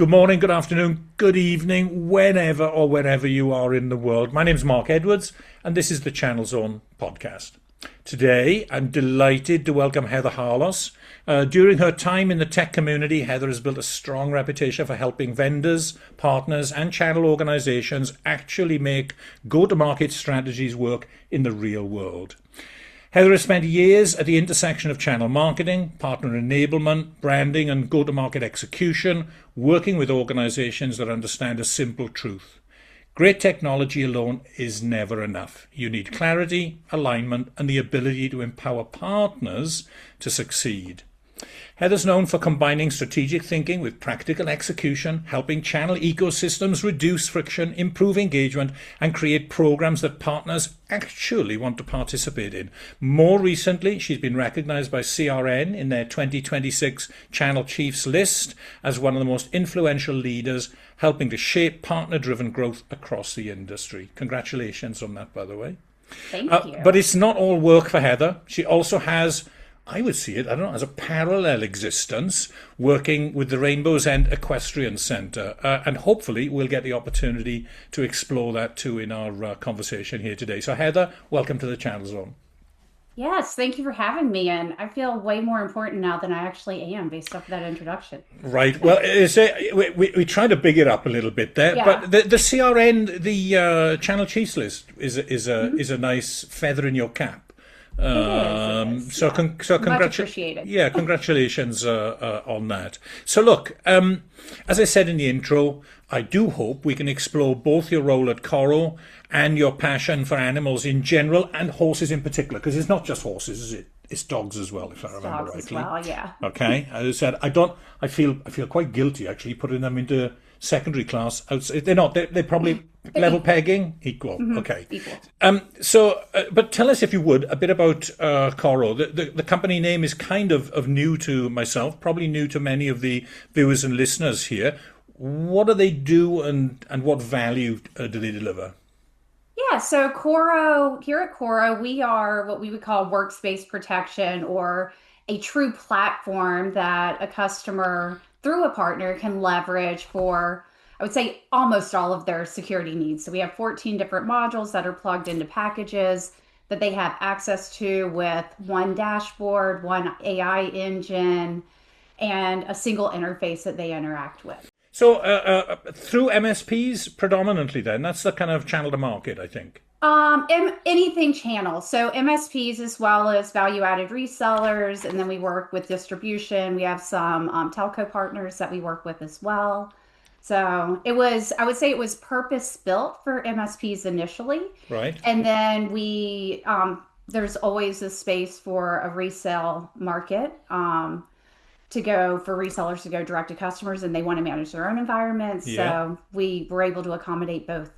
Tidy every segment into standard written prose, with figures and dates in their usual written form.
Good morning, good afternoon, good evening, whenever or wherever you are in the world. My name is Mark Edwards, and this is the Channel Zone podcast. Today, I'm delighted to welcome Heather Harlos. During her time in the tech community, Heather has built a strong reputation for helping vendors, partners, and channel organizations actually make go-to-market strategies work in the real world. Heather has spent years at the intersection of channel marketing, partner enablement, branding, and go-to-market execution, working with organizations that understand a simple truth. Great technology alone is never enough. You need clarity, alignment, and the ability to empower partners to succeed. Heather's known for combining strategic thinking with practical execution, helping channel ecosystems reduce friction, improve engagement, and create programs that partners actually want to participate in. More recently, she's been recognized by CRN in their 2026 Channel Chiefs list as one of the most influential leaders, helping to shape partner-driven growth across the industry. Congratulations on that, by the way. Thank you. But it's not all work for Heather. She also has, I would see it, I don't know, as a parallel existence, working with the Rainbow's End Equestrian Centre. And hopefully we'll get the opportunity to explore that too in our conversation here today. So Heather, welcome to the Channel Zone. Yes, thank you for having me. And I feel way more important now than I actually am based off of that introduction. Right. Well, we try to big it up a little bit there. Yeah. But the CRN, the Channel Chiefs list, is a nice feather in your cap. It is. So Much appreciated. Yeah, congratulations on that. So look, as I said in the intro, I do hope we can explore both your role at Coro and your passion for animals in general and horses in particular, because it's not just horses, is it? It's dogs as well, if I remember Dogs rightly. as well, yeah. Okay, as I said, I feel quite guilty actually putting them into secondary class. They're not. They're probably level pegging, equal. Mm-hmm. Okay. Equal. But tell us, if you would, a bit about Coro. The company name is kind of new to myself, probably new to many of the viewers and listeners here. What do they do, and what value do they deliver? Yeah, so here at Coro, we are what we would call workspace protection, or a true platform that a customer through a partner can leverage for, I would say, almost all of their security needs. So we have 14 different modules that are plugged into packages that they have access to with one dashboard, one AI engine, and a single interface that they interact with. So through MSPs predominantly then, that's the kind of channel to market, I think. Anything channel. So MSPs as well as value-added resellers, and then we work with distribution. We have some telco partners that we work with as well. So I would say it was purpose-built for MSPs initially. Right. And then there's always a space for a resale market. For resellers to go direct to customers, and they want to manage their own environments. Yeah. So we were able to accommodate both.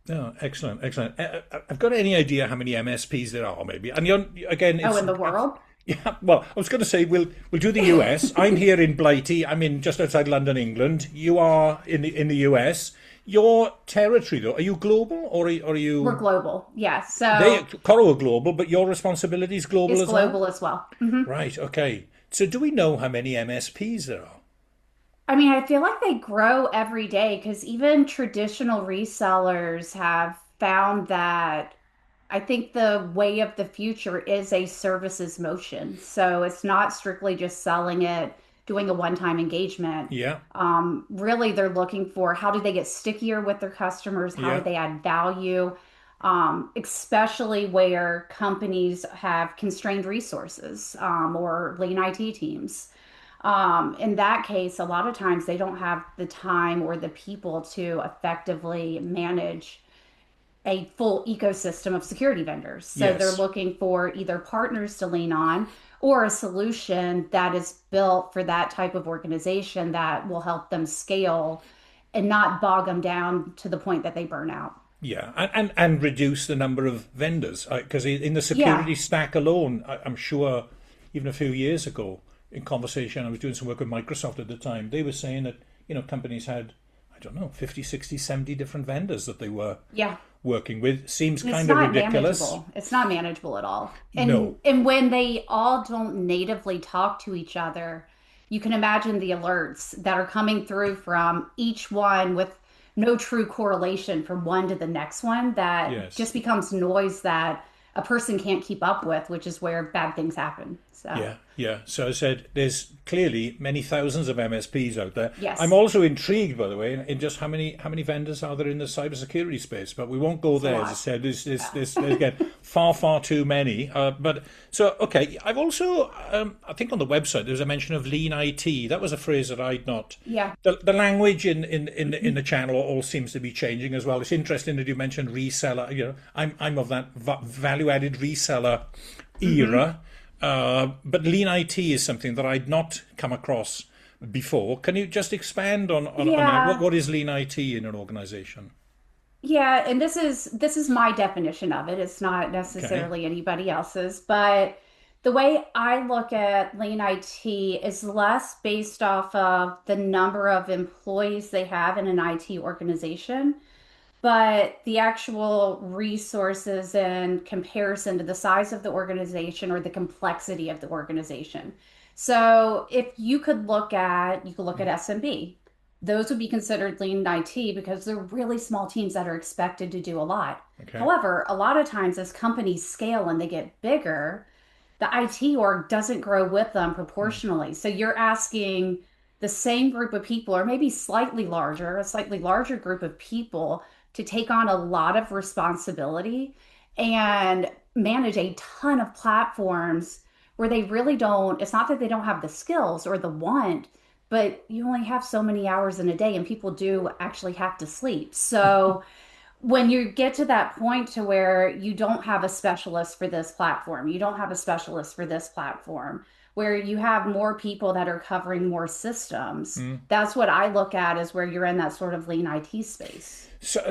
Oh, excellent. I've got any idea how many MSPs there are, maybe? And again, In the world? Yeah. Well, I was going to say we'll do the US. I'm here in Blighty. I'm in just outside London, England. You are in the US. Your territory, though, are you global or are you? We're global, yes. So Coro are global, but your responsibility is global as well. It's global as well. Mm-hmm. Right. Okay. So do we know how many MSPs there are? I mean, I feel like they grow every day because even traditional resellers have found that I think the way of the future is a services motion. So it's not strictly just selling it, doing a one-time engagement. Yeah. Really, they're looking for how do they get stickier with their customers? How do they add value? Especially where companies have constrained resources or lean IT teams. In that case, a lot of times they don't have the time or the people to effectively manage a full ecosystem of security vendors. So they're looking for either partners to lean on or a solution that is built for that type of organization that will help them scale and not bog them down to the point that they burn out. Yeah, and reduce the number of vendors, because in the security stack alone, I'm sure even a few years ago, in conversation, I was doing some work with Microsoft at the time, they were saying that, companies had, I don't know, 50, 60, 70 different vendors that they were working with. Seems kind of ridiculous. It's not manageable at all. No. And when they all don't natively talk to each other, you can imagine the alerts that are coming through from each one with no true correlation from one to the next one that Yes. just becomes noise that a person can't keep up with, which is where bad things happen. So, Yeah, yeah. So I said there's clearly many thousands of MSPs out there. I'm yes, also intrigued, by the way, in just how many vendors are there in the cybersecurity space. But we won't go it's a there. As I lot. said, Yeah. there's again far too many. But so okay, I've also I think on the website there was a mention of lean IT. That was a phrase that I'd not. Yeah. The language in the channel all seems to be changing as well. It's interesting that you mentioned reseller. You know, I'm of that value added reseller Hmm. era. But lean IT is something that I'd not come across before. Can you just expand on that? Yeah. What is lean IT in an organization? Yeah, and this is my definition of it. It's not Okay. necessarily anybody else's, but the way I look at lean IT is less based off of the number of employees they have in an IT organization, but the actual resources in comparison to the size of the organization or the complexity of the organization. So if you could look at SMB. Those would be considered lean IT because they're really small teams that are expected to do a lot. Okay. However, a lot of times as companies scale and they get bigger, the IT org doesn't grow with them Mm. proportionally. So you're asking the same group of people, or maybe a slightly larger group of people to take on a lot of responsibility and manage a ton of platforms where they really don't, it's not that they don't have the skills or the want, but you only have so many hours in a day and people do actually have to sleep. So when you get to that point to where you don't have a specialist for this platform, you don't have a specialist for this platform, where you have more people that are covering more systems, Mm. that's what I look at as where you're in that sort of lean IT space. So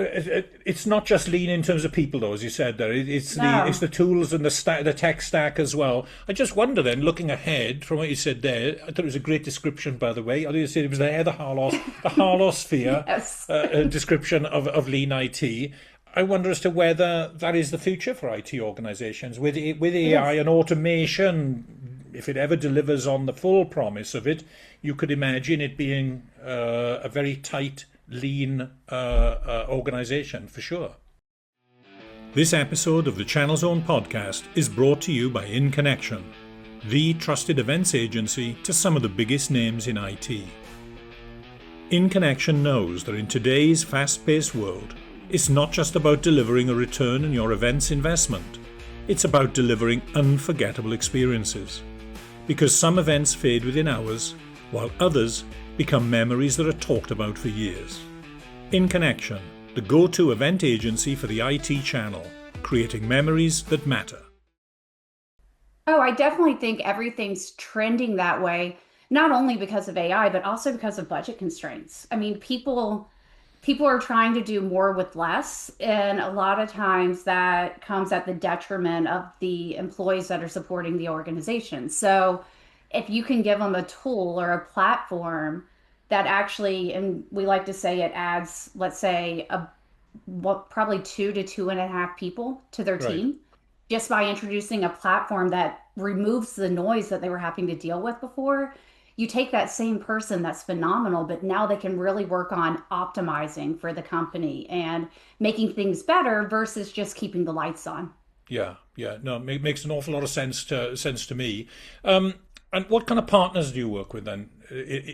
it's not just lean in terms of people, though, as you said there. It's No. the tools and the tech stack as well. I just wonder then, looking ahead from what you said there, I thought it was a great description, by the way. I think you said it was there, the Harlos sphere Yes. description of lean IT. I wonder as to whether that is the future for IT organizations with It AI is. and automation. If it ever delivers on the full promise of it, you could imagine it being a very tight, lean organization for sure. This episode of the Channel Zone podcast is brought to you by In Connection, the trusted events agency to some of the biggest names in IT. In Connection knows that in today's fast-paced world, it's not just about delivering a return on your event's investment. It's about delivering unforgettable experiences. Because some events fade within hours, while others become memories that are talked about for years. In Connection, the go-to event agency for the IT channel, creating memories that matter. Oh, I definitely think everything's trending that way, not only because of AI, but also because of budget constraints. I mean, people are trying to do more with less, and a lot of times that comes at the detriment of the employees that are supporting the organization. So if you can give them a tool or a platform that actually, and we like to say it adds, let's say, probably 2 to 2.5 people to their Right. team, just by introducing a platform that removes the noise that they were having to deal with before. You take that same person that's phenomenal, but now they can really work on optimizing for the company and making things better versus just keeping the lights on. Yeah, yeah. No, it makes an awful lot of sense to me. And what kind of partners do you work with then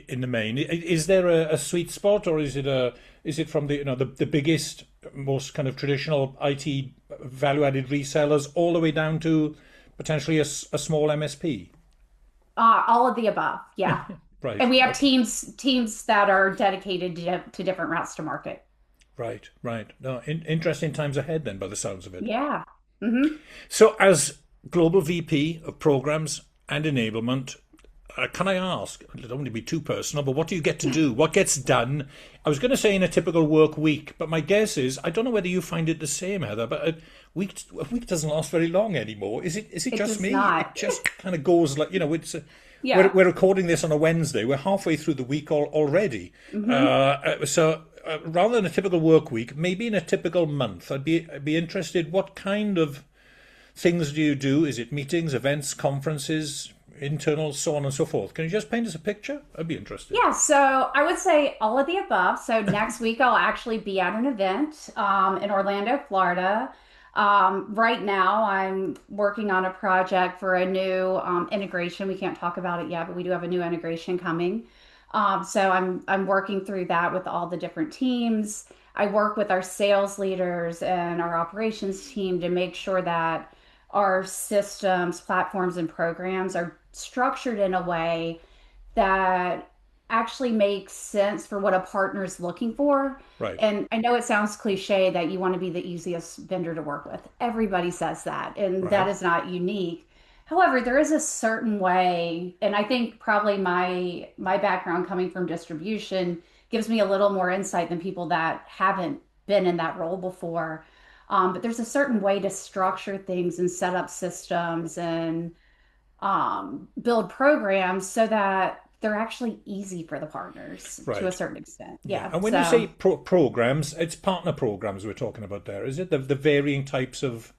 in the main? Is there a sweet spot, or is it from the biggest, most kind of traditional IT value added resellers all the way down to potentially a small MSP? All of the above, yeah. Right. And we have Okay. teams that are dedicated to different routes to market. Right. Right. No, interesting times ahead then, by the sounds of it. Yeah. Hmm. So, as Global VP of Programs and Enablement, can I ask, I don't want to be too personal, but what do you get to do? What gets done? I was going to say in a typical work week, but my guess is, I don't know whether you find it the same, Heather, but a week doesn't last very long anymore. Is it It just does me? not. It just kind of goes like, we're, Yeah. we're recording this on a Wednesday. We're halfway through the week already. Hmm. Rather than a typical work week, maybe in a typical month, I'd be interested, what kind of things do you do? Is it meetings, events, conferences? internal, so on and so forth. Can you just paint us a picture? I'd be interested. Yeah, so I would say all of the above. So next week I'll actually be at an event in Orlando, Florida. Right now I'm working on a project for a new integration. We can't talk about it yet, but we do have a new integration coming. So I'm working through that with all the different teams. I work with our sales leaders and our operations team to make sure that our systems, platforms, and programs are structured in a way that actually makes sense for what a partner is looking for. Right, And I know it sounds cliche that you want to be the easiest vendor to work with. Everybody says that, and that right, is not unique. However, there is a certain way, and I think probably my background coming from distribution gives me a little more insight than people that haven't been in that role before. But there's a certain way to structure things and set up systems and build programs so that they're actually easy for the partners to a right. certain extent. Yeah. Yeah. And when you say So programs, it's partner programs we're talking about there, is it? The varying types of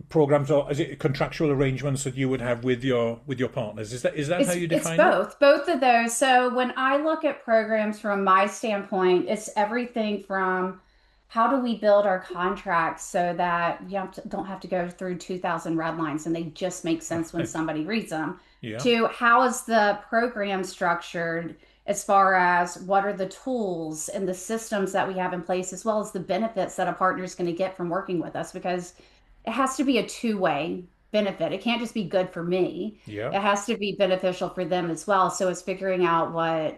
programs, or is it contractual arrangements that you would have with your partners? Is that how you it's define it? both of those. So when I look at programs from my standpoint, it's everything from how do we build our contracts so that don't have to go through 2,000 red lines and they just make sense when Right. somebody reads them, Yeah. to how is the program structured as far as what are the tools and the systems that we have in place, as well as the benefits that a partner is going to get from working with us, because it has to be a two-way benefit. It can't just be good for me. Yeah. It has to be beneficial for them as well. So it's figuring out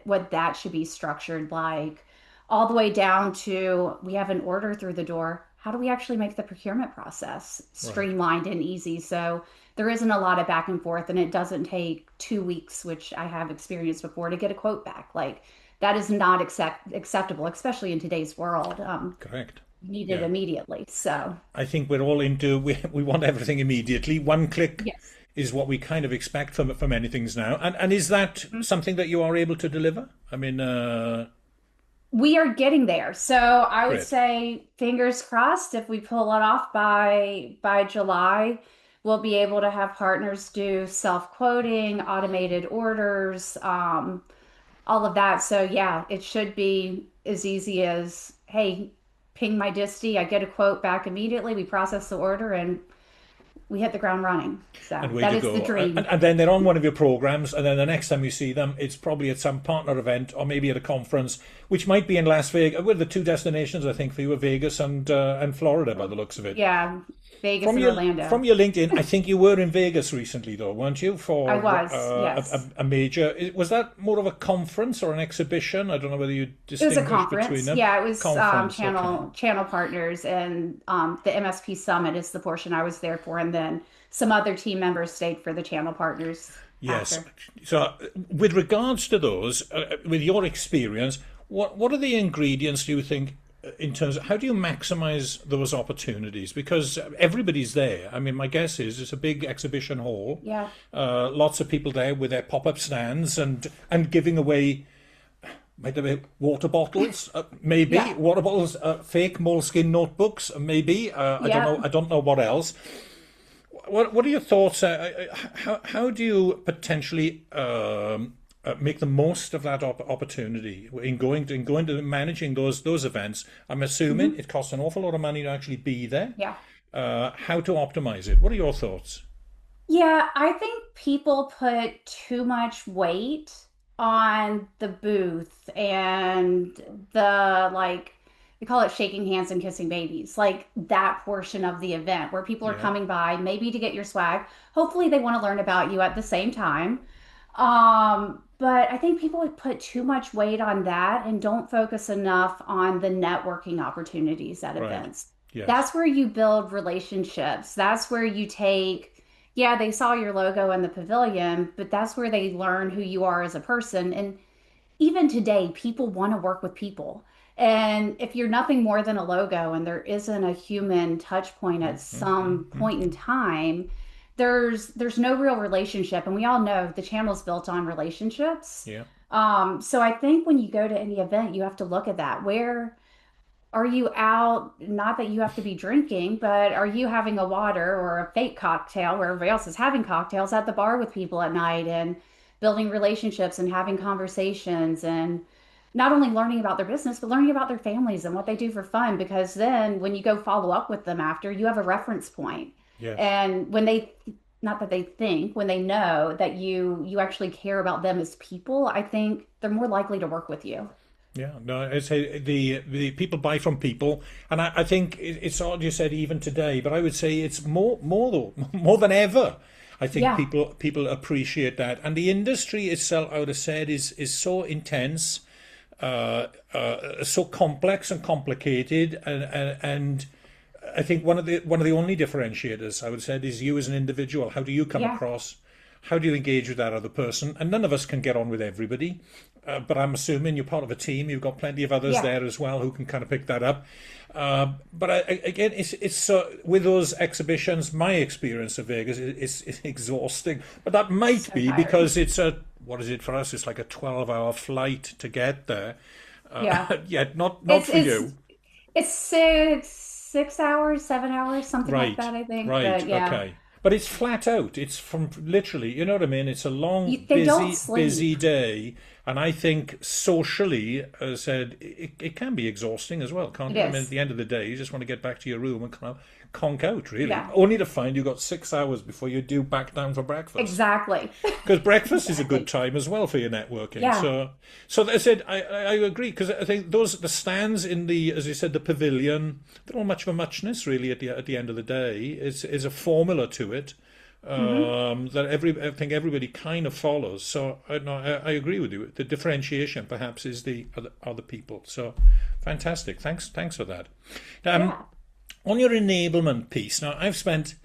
what that should be structured like, all the way down to we have an order through the door. How do we actually make the procurement process Right. streamlined and easy? So there isn't a lot of back and forth, and it doesn't take 2 weeks, which I have experienced before, to get a quote back. Like that is not acceptable, especially in today's world. Correct. You need it Yeah. immediately. So I think we're all into we want everything immediately. One click yes. is what we kind of expect from many things now. And is that something that you are able to deliver? I mean, We are getting there. So I would great. say fingers crossed if we pull it off by July, we'll be able to have partners do self-quoting, automated orders, all of that. So yeah, it should be as easy as, hey, ping my disty, I get a quote back immediately, we process the order and we hit the ground running. So And way that to is the go. And, dream. and then they're on one of your programs, and then the next time you see them, it's probably at some partner event or maybe at a conference, which might be in Las Vegas. Well, the two destinations I think for you are Vegas and Florida, by the looks of it. Yeah, Vegas From and your Orlando. from your LinkedIn, I think you were in Vegas recently, though, weren't you? I For was, yes. a major. Was that more of a conference or an exhibition? I don't know whether you It was a distinguish between conference. them. Yeah, it was Conference, okay. channel partners, and the MSP summit is the portion I was there for, and then some other team members stayed for the channel partners Yes. after. So, with regards to those, with your experience, what are the ingredients do you think in terms of how do you maximize those opportunities? Because everybody's there. I mean, my guess is it's a big exhibition hall, Yeah, lots of people there with their pop-up stands and giving away. Might there be water bottles? Maybe yeah, water bottles, fake moleskin notebooks. Maybe I don't yeah. know. I don't know what else. What are your thoughts? How do you potentially make the most of that opportunity in going to managing those events? I'm assuming Hmm. it costs an awful lot of money to actually be there. Yeah. How to optimize it? What are your thoughts? Yeah, I think people put too much weight on the booth and the like we call it shaking hands and kissing babies, like that portion of the event where people are Yeah, coming by maybe to get your swag. Hopefully they want to learn about you at the same time. But I think people would put too much weight on that and don't focus enough on the networking opportunities at right. events. Yes, That's where you build relationships. That's where you take, yeah, they saw your logo in the pavilion, but that's where they learn who you are as a person. And even today, people want to work with people. And if you're nothing more than a logo and there isn't a human touch point at some point in time, there's no real relationship. And we all know the channel's built on relationships. yeah, So I think when you go to any event, you have to look at that. Are you out, not that you have to be drinking, but are you having a water or a fake cocktail where everybody else is having cocktails at the bar with people at night and building relationships and having conversations and not only learning about their business, but learning about their families and what they do for fun? Because then when you go follow up with them after, you have a reference point. Yes. And when they, not that they think, when they know that you actually care about them as people, I think they're more likely to work with you. Yeah, no, I say the people buy from people, and I think it's odd you said even today, but I would say it's more though, more than ever. I think Yeah. people appreciate that, and the industry itself, I would have said, is so intense, so complex and complicated, and I think one of the only differentiators I would have said is you as an individual. How do you come Yeah. across? How do you engage with that other person? And none of us can get on with everybody, but I'm assuming you're part of a team. You've got plenty of others Yeah. there as well who can kind of pick that up. But again, it's with those exhibitions. My experience of Vegas is exhausting, but that might So be tiring. because it's a what is it for us? It's like a 12-hour flight to get there. Yeah. Yet not It's for it's you. it's 6 hours, 7 hours, something like Right, that, I think. right, But yeah, okay. But it's flat out. It's from literally, you know what I mean? It's a long, they don't busy sleep. day. And I think socially, as I said, it can be exhausting as well, can't It it? I mean, at is. the end of the day, you just want to get back to your room and kind of conk out, really. Yeah, Only to find you've got 6 hours before you're due back down for breakfast. exactly. Because breakfast is a good Exactly. time as well for your networking. Yeah. So as I said, I agree because I think the stands in the, as you said, the pavilion, they're not much of a muchness really at the end of the day. Is a formula to it Hmm. that I think everybody kind of follows. So no, I agree with you. The differentiation perhaps is the other people. So fantastic. Thanks for that. Um, Yeah. on your enablement piece, now I've spent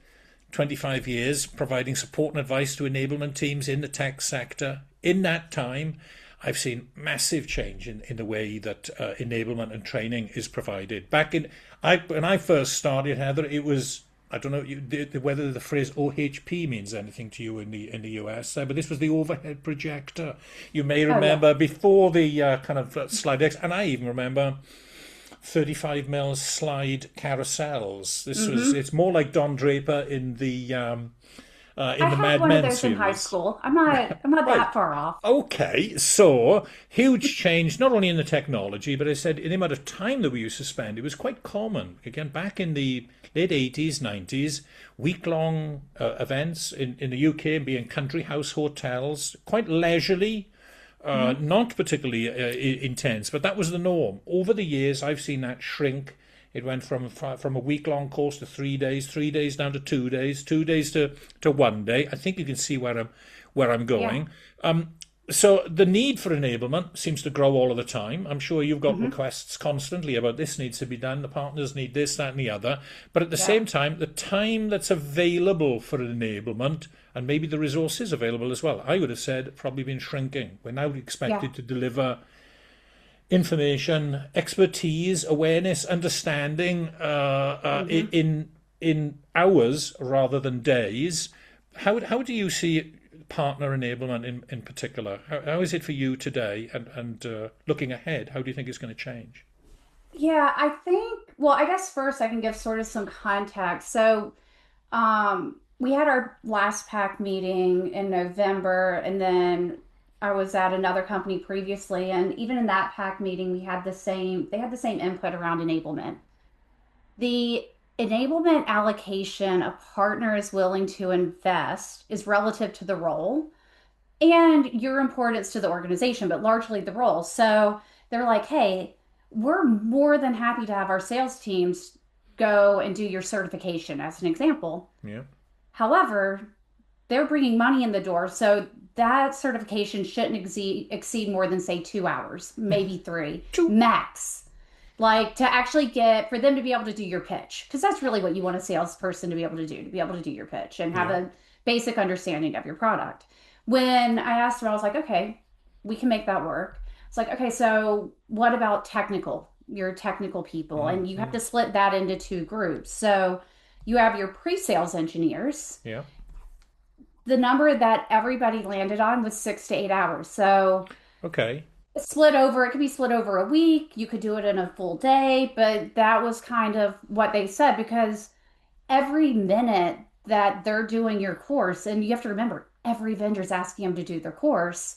25 years providing support and advice to enablement teams in the tech sector. In that time, I've seen massive change in the way that enablement and training is provided. When I first started, Heather, it was I don't know whether the phrase OHP means anything to you in the US, but this was the overhead projector. You may Oh yeah. remember before the kind of slide decks, and I even remember 35 mil slide carousels. Hmm. It's more like Don Draper I in the had Mad one of Men those in high series. school. I'm not Right. that far off. Okay, so huge change not only in the technology, but I said in the amount of time that we used to spend. It was quite common again back in the late 80s, 90s, week-long events in the UK and being country house hotels, quite leisurely, Hmm. not particularly intense, but that was the norm. Over the years, I've seen that shrink. It went from a week long course to 3 days, 3 days down to 2 days, 2 days to one day. I think you can see where I'm Yeah. going. So the need for enablement seems to grow all of the time. I'm sure you've got Hmm. requests constantly about this needs to be done, the partners need this, that, and the other. But at the Yeah. same time, the time that's available for enablement and maybe the resources available as well, I would have said probably been shrinking. We're now Yeah. expected to deliver information, expertise, awareness, understanding Hmm. in hours rather than days. How do you see partner enablement in particular? How is it for you today? And looking ahead, how do you think it's going to change? Yeah, I think, well, I guess first I can give sort of some context. So, we had our last pack meeting in November, and then I was at another company previously, and even in that pack meeting, they had the same input around enablement. The enablement allocation a partner is willing to invest is relative to the role and your importance to the organization, but largely the role. So they're like, hey, we're more than happy to have our sales teams go and do your certification, as an example. Yeah. However, they're bringing money in the door, so that certification shouldn't exceed more than, say, 2 hours, maybe three, Two. max. Like to actually get for them to be able to do your pitch, because that's really what you want a salesperson to be able to do, your pitch and have Yeah. a basic understanding of your product. When I asked them, I was like, okay, we can make that work. It's like, okay, so what about your technical people? Mm, And you have mm, to split that into two groups. So you have your pre-sales engineers. yeah. The number that everybody landed on was 6 to 8 hours. So Okay. split over, it could be split over a week. You could do it in a full day, but that was kind of what they said because every minute that they're doing your course, and you have to remember, every vendor's asking them to do their course,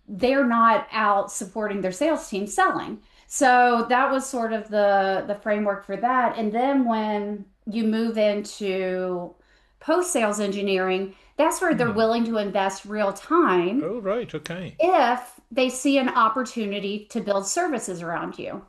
they're not out supporting their sales team selling. So that was sort of the framework for that. And then when you move into post sales engineering, that's where they're Hmm. willing to invest real time Oh, right. Okay. if they see an opportunity to build services around you.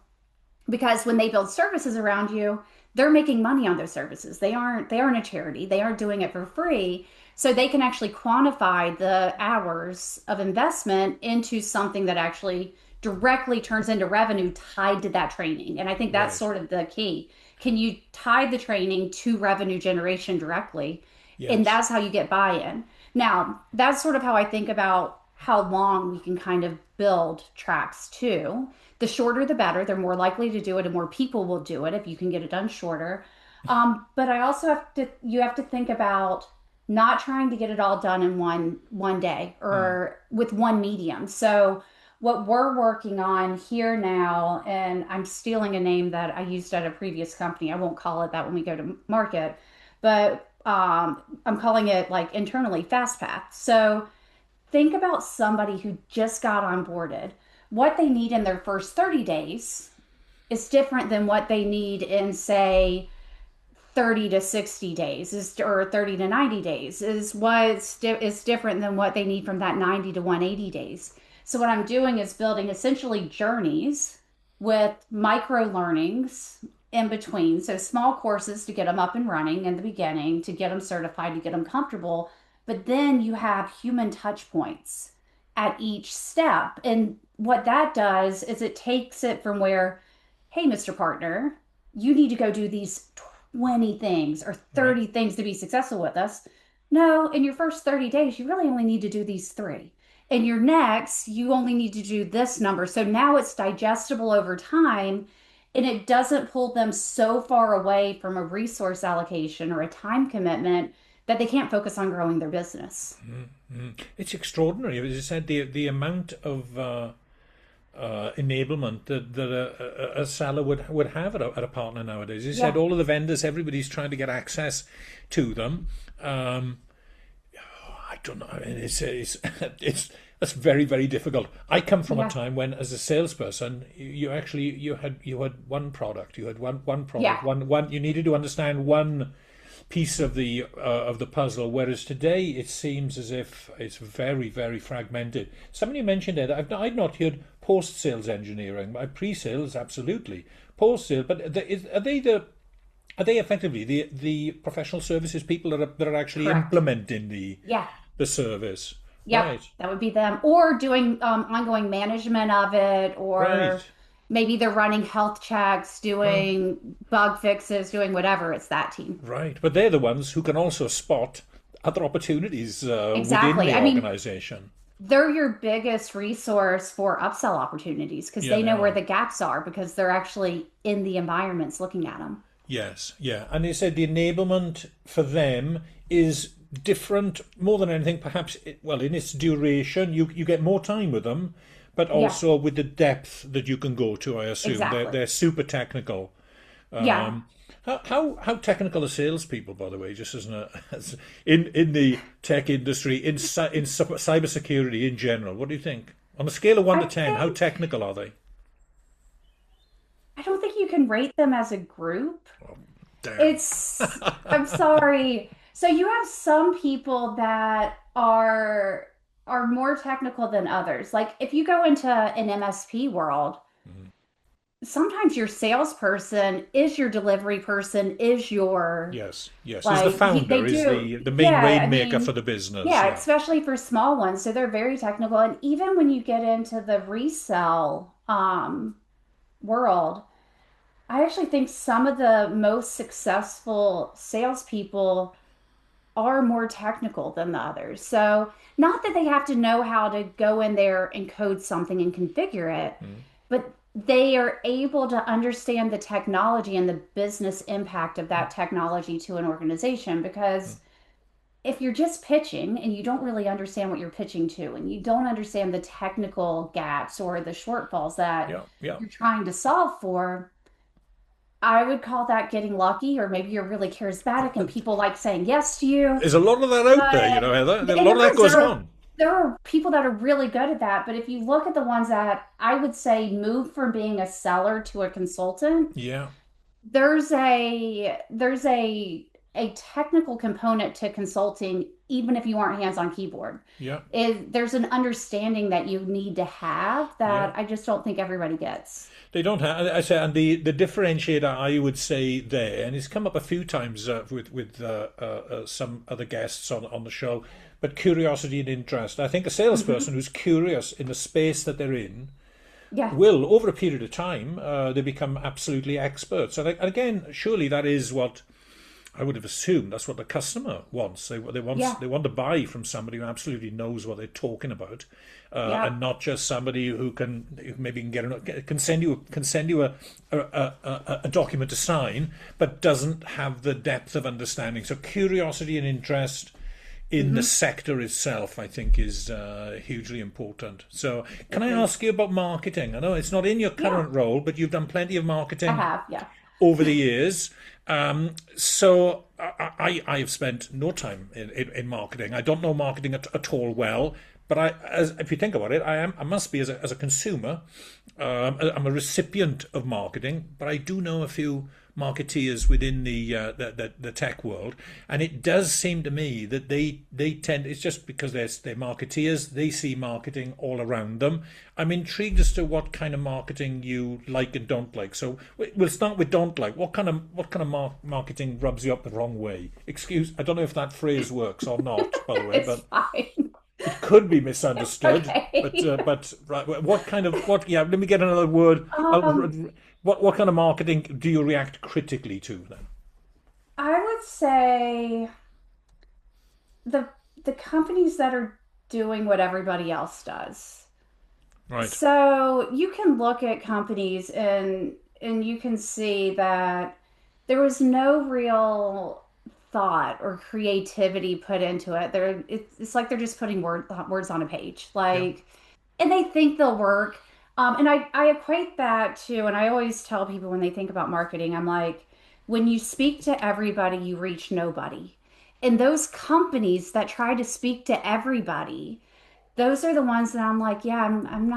Because when they build services around you, they're making money on those services. They aren't a charity. They aren't doing it for free. So they can actually quantify the hours of investment into something that actually directly turns into revenue tied to that training. And I think that's Right. sort of the key. Can you tie the training to revenue generation directly? And Yes. that's how you get buy-in. Now, that's sort of how I think about how long we can kind of build tracks too. The shorter, the better. They're more likely to do it, and more people will do it if you can get it done shorter. But I also you have to think about not trying to get it all done in one day Hmm. or with one medium. So what we're working on here now, and I'm stealing a name that I used at a previous company. I won't call it that when we go to market, but I'm calling it like internally fast path. So think about somebody who just got onboarded. What they need in their first 30 days is different than what they need in, say, 30 to 60 days or 30 to 90 days is different than what they need from that 90 to 180 days. So what I'm doing is building essentially journeys with micro learnings in between. So small courses to get them up and running in the beginning, to get them certified, to get them comfortable. But then you have human touch points at each step. And what that does is it takes it from where, hey, Mr. Partner, you need to go do these 20 things or Right. 30 things to be successful with us. No, in your first 30 days, you really only need to do these three. In your next, you only need to do this number. So now it's digestible over time and it doesn't pull them so far away from a resource allocation or a time commitment that they can't focus on growing their business. It's extraordinary. As you said, the amount of enablement that a seller would have at a partner nowadays. You said Yeah. all of the vendors, everybody's trying to get access to them. Um, I don't know. I mean, it's that's very very difficult. I come from a Yeah. time when, as a salesperson, you actually you had one product, you had one Yeah. product, one. You needed to understand one piece of the puzzle. Whereas today, it seems as if it's very very fragmented. Somebody mentioned it. I'd not heard post sales engineering. My pre sales absolutely post sale, but are they effectively the professional services people that are actually Correct. implementing Yeah. the service? Yep, Right, that would be them. Or doing ongoing management of it, right, or maybe they're running health checks, right, doing bug fixes, doing whatever. It's that team. right. But they're the ones who can also spot other opportunities within Exactly. the I mean, organization. they're your biggest resource for upsell opportunities because Yeah, they they know where are. the gaps are because they're actually in the environments looking at them. Yes, yeah. And they said the enablement for them is different more than anything, perhaps, well, in its duration, you get more time with them, but Yeah, also with the depth that you can go to, I assume. exactly. They're super technical. Yeah. How technical are salespeople, by the way, just as, in the tech industry, in cybersecurity in general? What do you think? On a scale of one I to ten, how think, technical are they? I don't think you can rate them as a group. Damn. I'm sorry. So you have some people that are more technical than others. Like if you go into an MSP world, sometimes your salesperson is your delivery person, is your Yes, yes. Is the like founder they is do. the main Yeah, I rainmaker for mean, the business? yeah, Yeah. especially for small ones. So they're very technical. And even when you get into the resell world, I actually think some of the most successful salespeople are more technical than the others. So, not that they have to know how to go in there and code something and configure it, but they are able to understand the technology and the business impact of that technology to an organization because if you're just pitching and you don't really understand what you're pitching to, and you don't understand the technical gaps or the shortfalls that Yeah, yeah. you're trying to solve for, I would call that getting lucky, or maybe you're really charismatic and people like saying yes to you. There's a lot of that out there, But Heather. A lot of that there is goes on. there are people that are really good at that. But if you look at the ones that I would say move from being a seller to a consultant, Yeah, there's a technical component to consulting, even if you aren't hands on keyboard. yeah, There's an understanding that you need to have yeah. that I just don't think everybody gets. They don't have. I say, and the differentiator I would say there, and it's come up a few times with some other guests on the show, but curiosity and interest. I think a salesperson Hmm. who's curious in the space that they're in Yeah, will, over a period of time, they become absolutely experts. And again, surely that is what I would have assumed. That's what the customer wants. yeah, They want to buy from somebody who absolutely knows what they're talking about, yeah. and not just somebody who maybe can send you a document to sign, but doesn't have the depth of understanding. So curiosity and interest in the Hmm. sector itself, I think, is hugely important. So, can I Agreed. ask you about marketing? I know it's not in your Yeah, current role, but you've done plenty of I marketing have. Yeah. over the years. So I have spent no time in marketing. I don't know marketing at all well, but if you think about it, I must be as a consumer. I'm a recipient of marketing, but I do know a few marketeers within the tech world, and it does seem to me that they tend. It's just because they're marketeers. They see marketing all around them. I'm intrigued as to what kind of marketing you like and don't like. So we'll start with don't like. What kind of marketing rubs you up the wrong way? Excuse, I don't know if that phrase works or not, by the way, It's but fine. it could be misunderstood. But Okay. right, what kind of what? Yeah, let me get another word. Um, What kind of marketing do you react critically to then? I would say the the companies that are doing what everybody else does. Right. So you can look at companies and you can see that there was no real thought or creativity put into it. It's like they're just putting words on a page. Yeah. Like, and they think they'll work. And I equate that to, and I always tell people when they think about marketing, I'm like, when you speak to everybody, you reach nobody. And those companies that try to speak to everybody, those are the ones that I'm like, yeah, I'm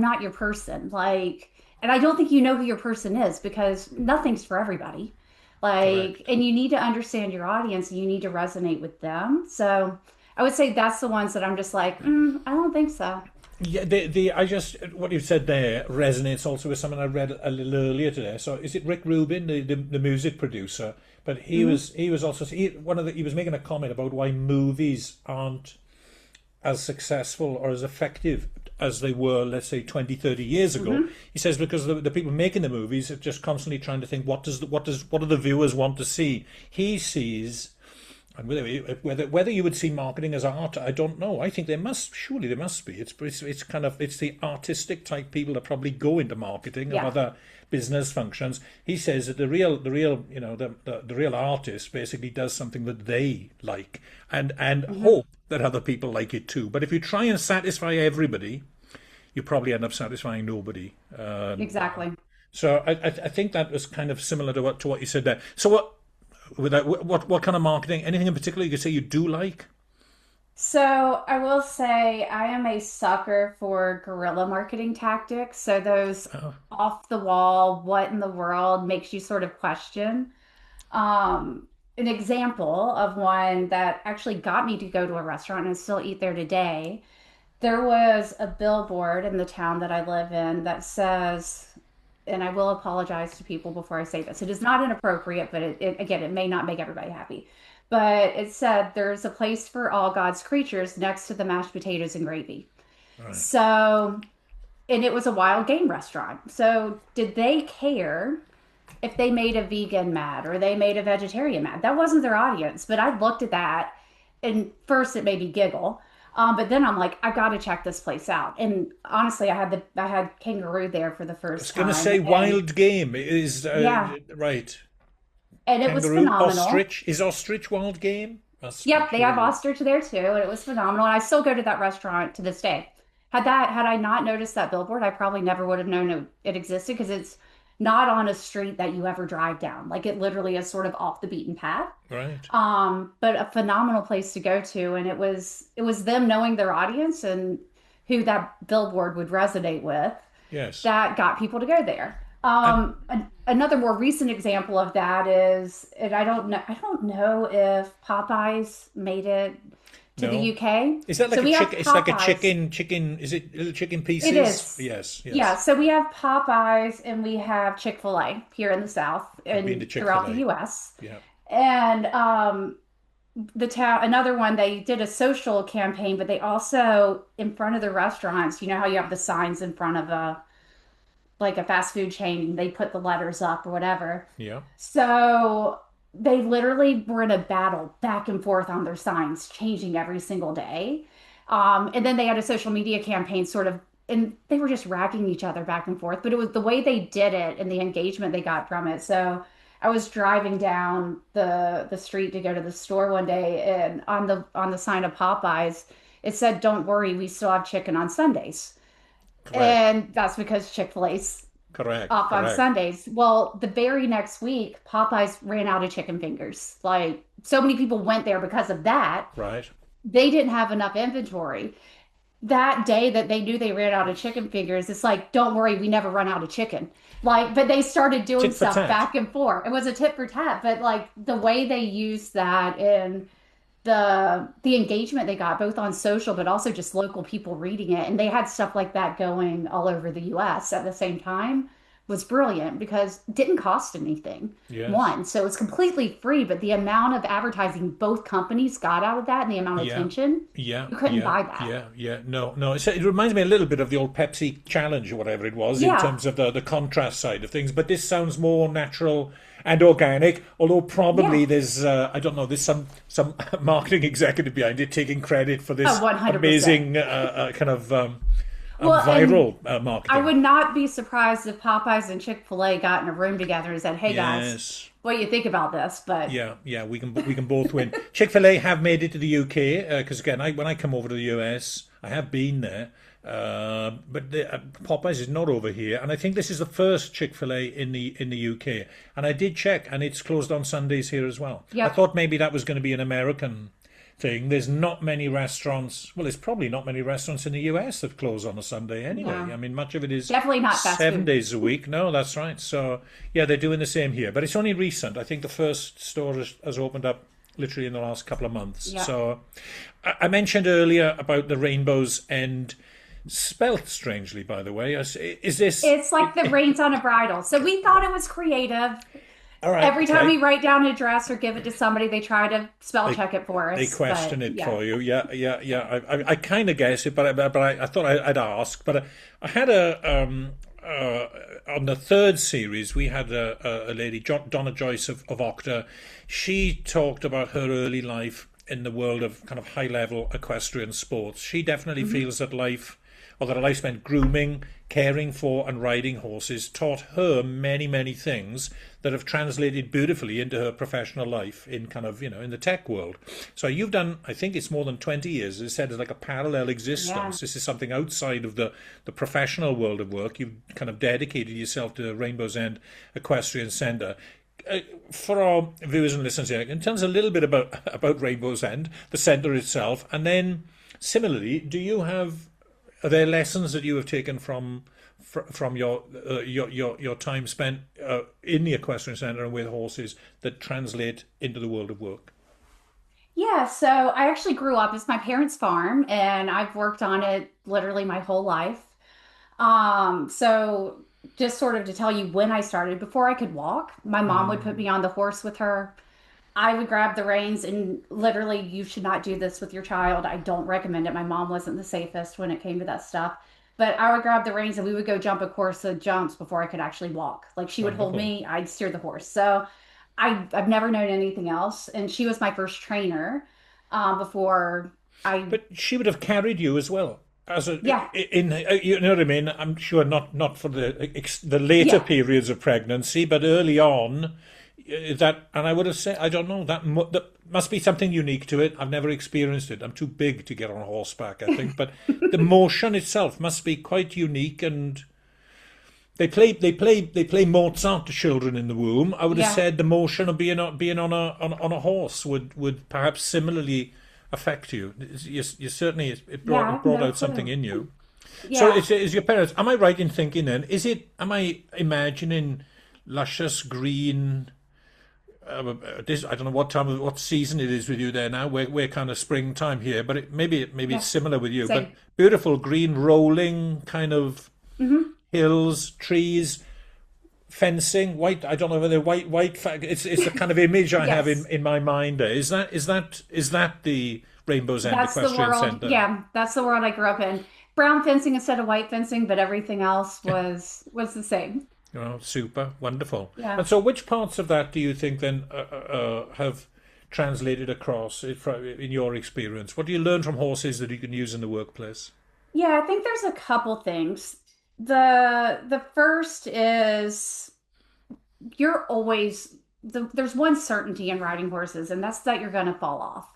not your person. Like, and I don't think you know who your person is because nothing's for everybody. Like, Correct. and you need to understand your audience and you need to resonate with them. So I would say that's the ones that I'm just like, I don't think so. Yeah, I just what you said there resonates also with something I read a little earlier today. So is it Rick Rubin, the music producer? But Hmm. he was also he was making a comment about why movies aren't as successful or as effective as they were, let's say, 20, 30 years ago. Hmm. He says because the people making the movies are just constantly trying to think what do the viewers want to see. He sees, and whether you would see marketing as art, I don't know. I think there must be. It's kind of it's the artistic type people that probably go into marketing of Yeah. other business functions. He says that the real the real artist basically does something that they like and Hmm. hope that other people like it too. But if you try and satisfy everybody, you probably end up satisfying nobody. Exactly. So I think that was kind of similar to what you said there. So what kind of marketing? Anything in particular you could say you do like? So I will say I am a sucker for guerrilla marketing tactics. So those Oh, off the wall, what in the world makes you sort of question. An example of one that actually got me to go to a restaurant and still eat there today. There was a billboard in the town that I live in that says, and I will apologize to people before I say this. It is not inappropriate, but again, it may not make everybody happy. But it said, there's a place for all God's creatures next to the mashed potatoes and gravy. right. So, and it was a wild game restaurant. So, did they care if they made a vegan mad or they made a vegetarian mad? That wasn't their audience. But I looked at that and first it made me giggle. But then I'm like, I've got to check this place out. And honestly, I had kangaroo there for the I first was going to time, say and wild game is yeah, right. and it was Kangaroo, phenomenal. ostrich. Is ostrich wild game? That's Yep, they have peculiar. ostrich there too, and it was phenomenal. And I still go to that restaurant to this day. Had I not noticed that billboard, I probably never would have known it existed because it's not on a street that you ever drive down. Like it literally is sort of off the beaten path. Right. But a phenomenal place to go to, and it was them knowing their audience and who that billboard would resonate with Yes. that got people to go there. And Another more recent example of that is, and I don't know if Popeyes made it to the no. UK. Is that like So a we have chicken? It's like a Popeyes. chicken. Is it little chicken It pieces? is. Yes. Yeah, Yes. so we have Popeyes and we have Chick-fil-A here in the South I've been to and throughout the Chick-fil-A. US. Yeah. And the town, another one, they did a social campaign, but they also, in front of the restaurants, you know how you have the signs in front of a fast food chain, they put the letters up or whatever. Yeah. So they literally were in a battle back and forth on their signs, changing every single day. And then they had a social media campaign sort of, and they were just ragging each other back and forth, but it was the way they did it and the engagement they got from it. So I was driving down the street to go to the store one day, and on the sign of Popeyes, it said, "Don't worry, we still have chicken on Sundays." Correct. And that's because Chick-fil-A's Correct. off on Correct. Sundays. Well, the very next week, Popeyes ran out of chicken fingers. Like, so many people went there because of that. Right. They didn't have enough inventory. That day that they knew they ran out of chicken fingers, it's like, don't worry, we never run out of chicken. Like, but they started doing Tit for stuff tat. back and forth. It was a tit for tat, but like the way they used that and the engagement they got both on social but also just local people reading it, and they had stuff like that going all over the US at the same time, was brilliant because it didn't cost anything. Yes. One, so it's completely free, but the amount of advertising both companies got out of that and the amount of Yeah. attention, Yeah. you couldn't Yeah. buy that. Yeah. Yeah. No. No. It reminds me a little bit of the old Pepsi challenge or whatever it was in Yeah, terms of the contrast side of things. But this sounds more natural and organic. Although probably yeah. there's I don't know, there's some marketing executive behind it taking credit for Oh, this 100%. amazing kind of Well, and viral I marketing. would not be surprised if Popeyes and Chick-fil-A got in a room together and said, "Hey guys, Yes. what do you think about this?" But Yeah, yeah, we can both win. Chick-fil-A have made it to the UK because again, when I come over to the US, I have been there, but Popeyes is not over here, and I think this is the first Chick-fil-A in the UK. And I did check, and it's closed on Sundays here as well. I yep, thought maybe that was going to be an American thing. There's not many restaurants. Well, there's probably not many restaurants in the US that close on a Sunday anyway. no, I mean, much of it is definitely not fast 7 days food. a week. No, that's right. So yeah, they're doing the same here, but it's only recent. I think the first store has opened up literally in the last couple of months. Yep. So I mentioned earlier about the rainbows and spelt strangely, by the way. Is this It's like the reins on a bridle. So we thought it was creative. all right? Every time Okay. we write down an address or give it to somebody, they try to spell They check it for they us. But question it yeah. for you. Yeah, yeah, yeah. I kind of guessed it, but I thought I'd ask. But I had on the third series, we had a lady, Donna Joyce of Octa. She talked about her early life in the world of kind of high level equestrian sports. She definitely Mhm. feels that her life spent grooming, caring for, and riding horses taught her many, many things that have translated beautifully into her professional life in kind of, in the tech world. So you've done, I think it's more than 20 years, as I said, it's like a parallel Yeah. existence. This is something outside of the professional world of work. You've kind of dedicated yourself to Rainbow's End Equestrian Centre. Uh, for our viewers and listeners here, can you tell us a little bit about Rainbow's End, the centre itself, and then similarly, are there lessons that you have taken from your time spent in the equestrian centre and with horses that translate into the world of work? Yeah, so I actually grew up, it's my parents' farm, and I've worked on it literally my whole life. So just sort of to tell you when I started, before I could walk, my mom would put Mm, me on the horse with her. I would grab the reins, and literally, you should not do this with your child. I don't recommend it. My mom wasn't the safest when it came to that stuff. But I would grab the reins and we would go jump a course of jumps before I could actually walk. Like she would hold wonderful. me, I'd steer the horse. So I've never known anything else. And she was my first trainer before I, But she would have carried you as well as yeah, you know what I mean. I'm sure not for the later yeah. periods of pregnancy, but early on, That, and I would have said, I don't know, that must be something unique to it. I've never experienced it. I'm too big to get on horseback, I think. But the motion itself must be quite unique, and they play Mozart to children in the womb. I would have Yeah. said the motion of being on a horse would perhaps similarly affect you. You certainly, it Yeah, I brought it have brought no out something clue. in you. So Yeah. is your parents? Am I right in thinking then? Am I imagining luscious green? This, I don't know what season it is with you there now. We're kind of springtime here, but maybe it's Yeah. similar with you. But Same. beautiful green rolling kind of Hmm. hills, trees, fencing, white. I don't know whether it's the kind of image I have Yes. in my mind. There is that the Rainbow's End That's the Equestrian world. Centre. Yeah, that's the world I grew up in. Brown fencing instead of white fencing, but everything else was the same. Super wonderful. Yeah. And so, which parts of that do you think then have translated across in your experience? What do you learn from horses that you can use in the workplace? Yeah, I think there's a couple things. The first is you're always there's one certainty in riding horses, and that's that you're going to fall off.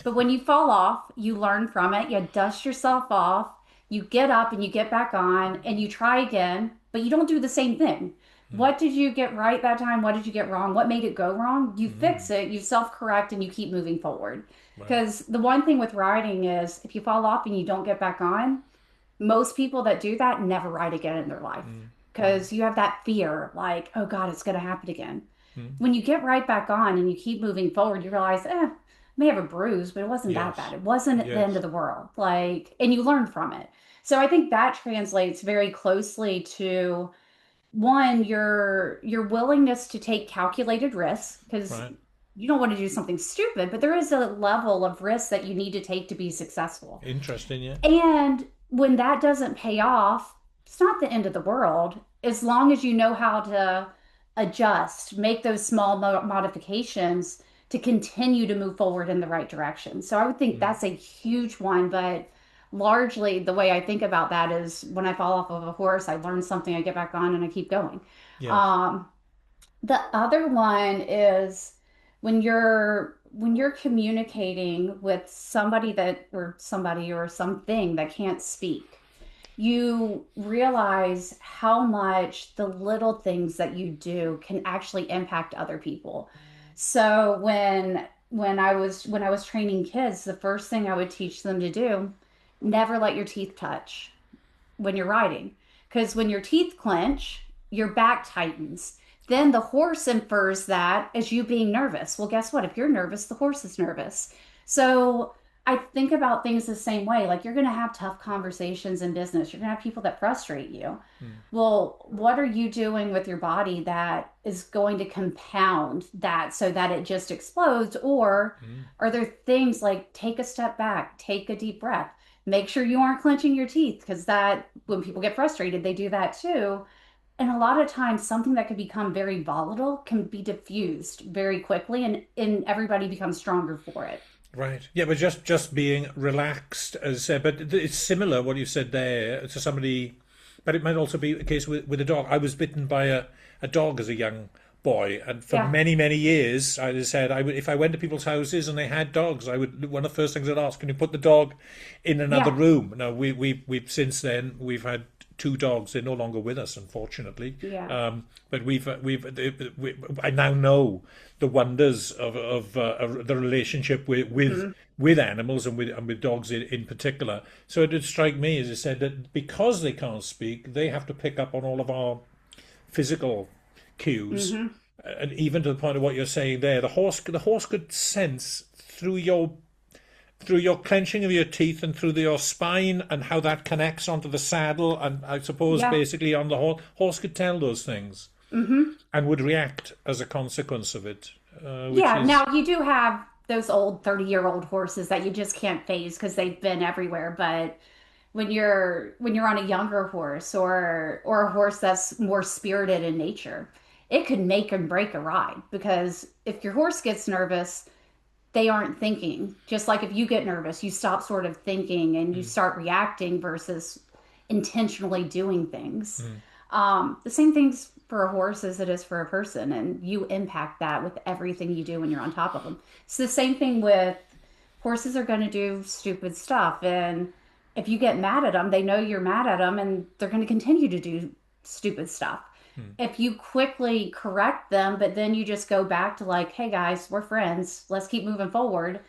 But when you fall off, you learn from it, you dust yourself off, you get up and you get back on and you try again, but you don't do the same thing. What did you get right that time? What did you get wrong? What made it go wrong? You fix it, you self-correct, and you keep moving forward. Right. Because the one thing with riding is if you fall off and you don't get back on, most people that do that never ride again in their life because you have that fear like, oh God, it's going to happen again. When you get right back on and you keep moving forward, you realize, I may have a bruise, but it wasn't that Yes. bad. It wasn't the end Yes. of the world. Like, and you learn from it. So I think that translates very closely to one, your willingness to take calculated risks because Right. you don't want to do something stupid, but there is a level of risk that you need to take to be successful. Interesting. Yeah. And when that doesn't pay off, it's not the end of the world as long as you know how to adjust, make those small modifications to continue to move forward in the right direction. So I would think that's a huge one, but largely the way I think about that is when I fall off of a horse, I learn something, I get back on and I keep going. Yes. Um, the other one is when you're communicating with somebody or something that can't speak, you realize how much the little things that you do can actually impact other people. So when I was training kids, the first thing I would teach them to do, never let your teeth touch when you're riding. Because when your teeth clench, your back tightens. Then the horse infers that as you being nervous. Well, guess what? If you're nervous, the horse is nervous. So I think about things the same way. Like you're going to have tough conversations in business, you're going to have people that frustrate you. Well, what are you doing with your body that is going to compound that so that it just explodes? Or are there things like take a step back, take a deep breath, make sure you aren't clenching your teeth because that when people get frustrated, they do that too. And a lot of times, something that could become very volatile can be diffused very quickly, and everybody becomes stronger for it. Right. Yeah, but just being relaxed, as I said, but it's similar what you said there to somebody, but it might also be a case with a dog. I was bitten by a dog as a young boy, and for Yeah, many many years, I just said I would if I went to people's houses and they had dogs, I would one of the first things I'd ask, can you put the dog in another yeah, room? Now we've since then we've had two dogs. They're no longer with us, unfortunately. yeah. But I now know the wonders of the relationship Hmm. with animals and with dogs in particular. So it did strike me, as I said, that because they can't speak, they have to pick up on all of our physical cues, Hmm. and even to the point of what you're saying there, the horse could sense through your clenching of your teeth and through your spine and how that connects onto the saddle, and I suppose Yeah. basically on the horse could tell those things Hmm. and would react as a consequence of it, which Yeah. is Now you do have those old 30-year-old horses that you just can't phase because they've been everywhere. But when you're on a younger horse or a horse that's more spirited in nature, it could make and break a ride because if your horse gets nervous, they aren't thinking. Just like if you get nervous, you stop sort of thinking and you start reacting versus intentionally doing things. The same things for a horse as it is for a person, and you impact that with everything you do when you're on top of them. It's the same thing with horses are going to do stupid stuff, and if you get mad at them, they know you're mad at them, and they're going to continue to do stupid stuff. Hmm. If you quickly correct them, but then you just go back to like, hey guys, we're friends, let's keep moving forward.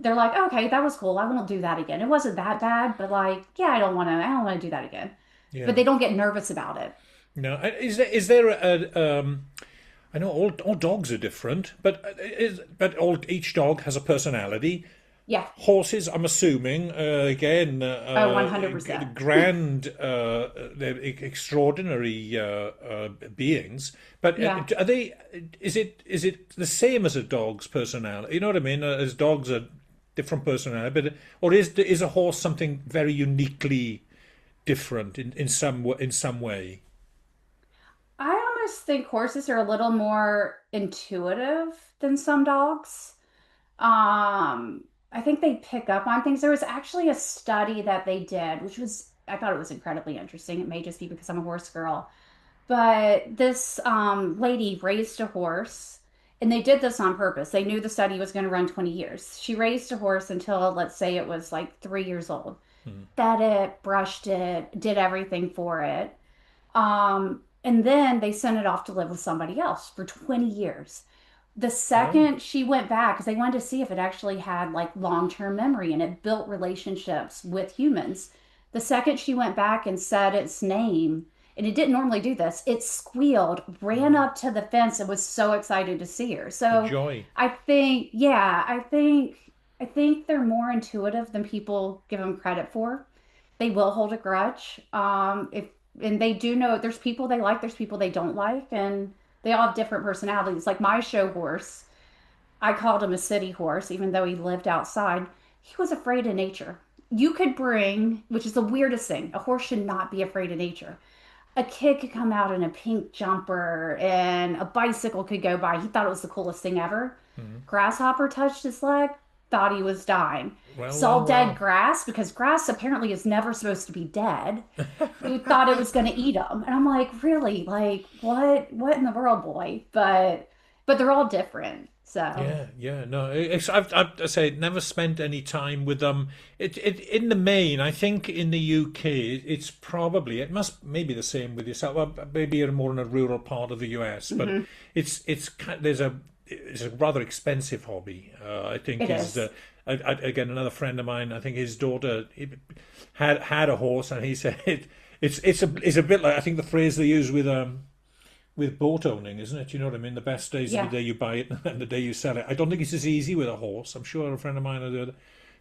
They're like, okay, that was cool. I won't do that again. It wasn't that bad, but like, yeah, I don't want to do that again. But Yeah. they don't get nervous about it. No. Is there a I know all dogs are different, but each dog has a personality. Yeah. Horses, I'm assuming, again, Oh, 100%. grand, they're extraordinary beings. But Yeah. are they? Is it the same as a dog's personality? You know what I mean? As dogs are different personality, but or is a horse something very uniquely different in some way? I almost think horses are a little more intuitive than some dogs. I think they pick up on things. There was actually a study that they did, which was, I thought it was incredibly interesting. It may just be because I'm a horse girl. But this lady raised a horse, and they did this on purpose. They knew the study was going to run 20 years. She raised a horse until, let's say, it was like 3 years old. Hmm. Fed it, brushed it, did everything for it. And then they sent it off to live with somebody else for 20 years. The Oh, second she went back, because they wanted to see if it actually had like long-term memory and it built relationships with humans. The second she went back and said its name, and it didn't normally do this, it squealed, ran mm, up to the fence, and was so excited to see her. the So joy. I think, yeah, I think they're more intuitive than people give them credit for. They will hold a grudge. If and they do know there's people they like, there's people they don't like, and they all have different personalities. Like my show horse, I called him a city horse, even though he lived outside. He was afraid of nature. You could bring, which is the weirdest thing, a horse should not be afraid of nature. A kid could come out in a pink jumper and a bicycle could go by. He thought it was the coolest thing ever. Mm. Grasshopper touched his leg, thought he was dying. Well, Saw well, dead well. grass because grass apparently is never supposed to be dead. He thought it was going to eat him. And I'm like, really? Like, what in the world, boy? But they're all different. So, Yeah, yeah, no, I say never spent any time with them. In the main, I think in the UK, it must maybe the same with yourself. Well, maybe you're more in a rural part of the US, but mhm, it's a rather expensive hobby. I think it is is. the again another friend of mine. I think his daughter had a horse, and he said it's a bit like I think the phrase they use with boat owning, isn't it? You know what I mean? The best days are the Yeah. day you buy it and the day you sell it. I don't think it's as easy with a horse. I'm sure a friend of mine,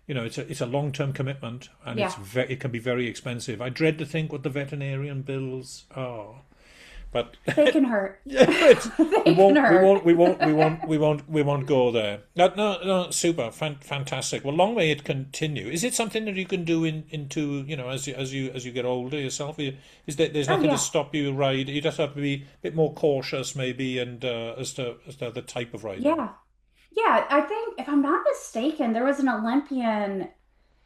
it's a long-term commitment and Yeah. it can be very expensive. I dread to think what the veterinarian bills are, but They can hurt. yeah, we They can won't, we hurt. won't, we won't, we won't, we won't go there. No, no, no, super, fantastic. Well, long may it continue. Is it something that you can do into as you get older yourself? There's Oh nothing to yeah. stop you ride. You just have to be a bit more cautious, maybe, and as to the type of riding. Yeah. Yeah, I think if I'm not mistaken, there was an Olympian,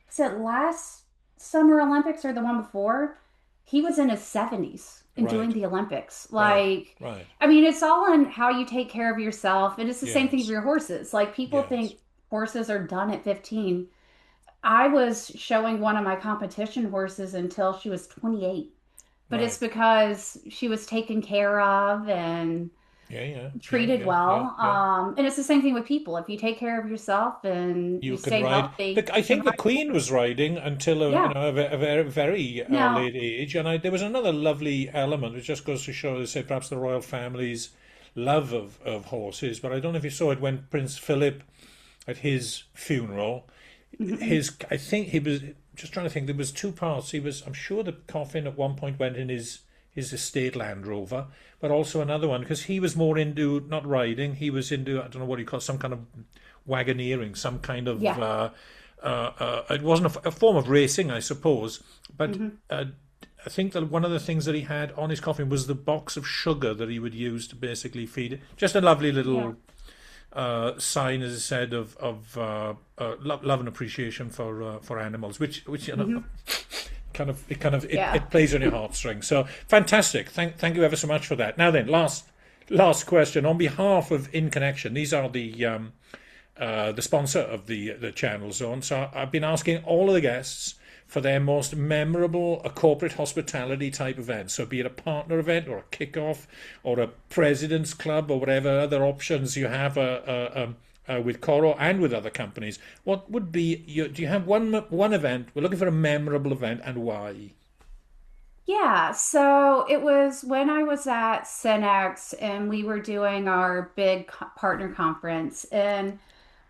is it last Summer Olympics or the one before? He was in his 70s and doing Right, the Olympics. right, Like, right. I mean, it's all in how you take care of yourself. And it's the same thing for Yes, your horses. Like, people yes, think horses are done at 15. I was showing one of my competition horses until she was 28, but it's right. because she was taken care of and Yeah, yeah, yeah, treated yeah, yeah, well. yeah. And it's the same thing with people. If you take care of yourself and you You can stay ride. healthy, Look, I you can think the ride Queen forward. was riding until Yeah. a very very Now, late age, and there was another lovely element, which just goes to show, they say perhaps the royal family's love of horses. But I don't know if you saw it when Prince Philip at his funeral. I think he was just trying to think. There was two parts. I'm sure the coffin at one point went in his estate Land Rover, but also another one because he was more into not riding. He was into, I don't know what he called, some kind of wagoneering, some kind of. yeah. It wasn't a form of racing, I suppose, but Hmm. I think that one of the things that he had on his coffin was the box of sugar that he would use to basically feed it. Just a lovely Yeah. little sign, as I said, of love and appreciation for animals, which Hmm. Yeah. it plays on your heartstrings. So fantastic. Thank you ever so much for that. Now then, last question on behalf of In Connection. These are the sponsor of the Channel Zone. So I've been asking all of the guests for their most memorable corporate hospitality type event. So be it a partner event or a kickoff or a president's club or whatever other options you have with Coro and with other companies. What would be do you have one event? We're looking for a memorable event and why? Yeah, so it was when I was at Cinex and we were doing our big partner conference, and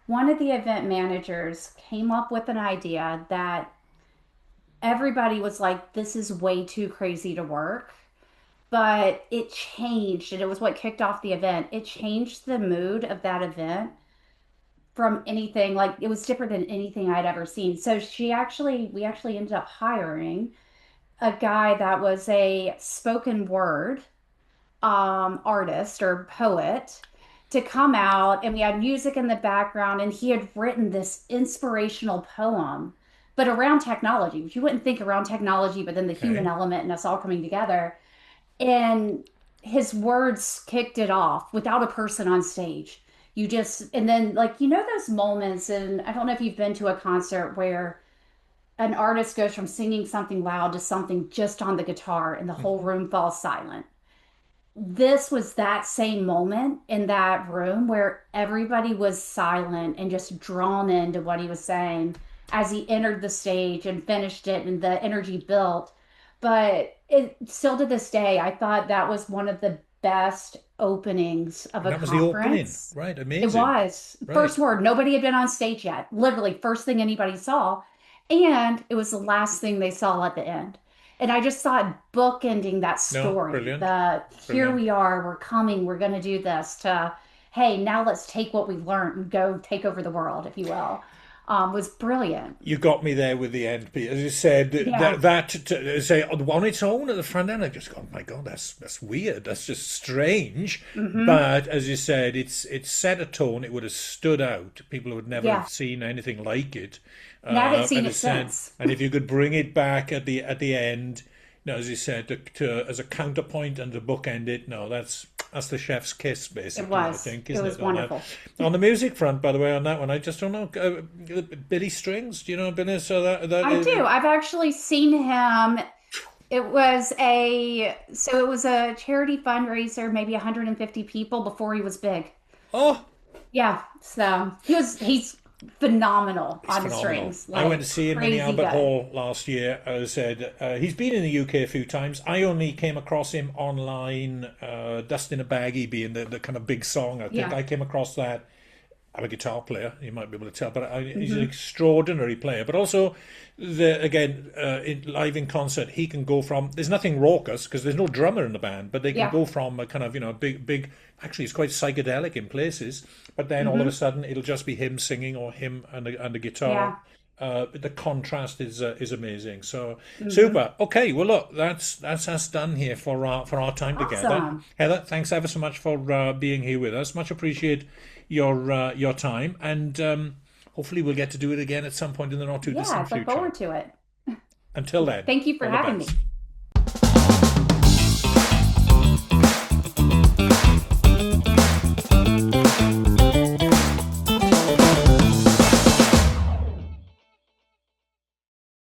one of the event managers came up with an idea that everybody was like, this is way too crazy to work. But it changed, and it was what kicked off the event. It changed the mood of that event from anything, like it was different than anything I'd ever seen. So we actually ended up hiring a guy that was a spoken word artist or poet to come out, and we had music in the background, and he had written this inspirational poem, but around technology, which you wouldn't think around technology, but then the human Okay. element and us all coming together. And his words kicked it off without a person on stage. You just, and then like, those moments, and I don't know if you've been to a concert where an artist goes from singing something loud to something just on the guitar and the whole room falls silent. This was that same moment in that room where everybody was silent and just drawn into what he was saying as he entered the stage and finished it, and the energy built. But it still to this day, I thought that was one of the best openings of And a that was the opening, conference. right? It Amazing, was right? first word. Nobody had been on stage yet. Literally, first thing anybody saw. And it was the last thing they saw at the end. And I just saw it bookending that No, story. brilliant, The here brilliant. we are, we're coming, we're going to do this, to hey, now let's take what we've learned and go take over the world, if you will. Was brilliant. You got me there with the end, Pete. As you said, Yeah. say on its own at the front end, I just go, oh my God, that's weird. That's just strange. Hmm. But as you said, it's set a tone. It would have stood out. People would never have Yeah. seen anything like it. And I haven't seen And it it said, since. and if you could bring it back at the end, as you said, as a counterpoint and to bookend it, no, that's the chef's kiss, It basically. I was. think, It isn't was it? On that, wonderful. on the music front, by the way, on that one, I just don't know. Billy Strings, do you know Billy? So that I do. I've actually seen him. It was a charity fundraiser, maybe 150 people before he was big. oh, Yeah, so he's phenomenal he's on the phenomenal. strings, I went to like see him in the crazy Albert good. Hall last year. As I said, he's been in the UK a few times. I only came across him online. Dust in a Baggie being the kind of big song. I think Yeah. I came across that. I'm a guitar player. You might be able to tell, but he's an Hmm. extraordinary player. But also, live in concert, he can go from. There's nothing raucous because there's no drummer in the band, but they can Yeah. go from a kind of big. Actually, it's quite psychedelic in places. But then all of a Hmm. sudden, it'll just be him singing or him and a guitar. Yeah. The contrast is amazing. So Hmm. super. Okay, well look, that's us done here for our time together. Awesome. Heather, thanks ever so much for being here with us. Much appreciate your time, and hopefully we'll get to do it again at some point in the not too Yeah, distant I look future. forward to it. Until then, Thank you for all the having best. me.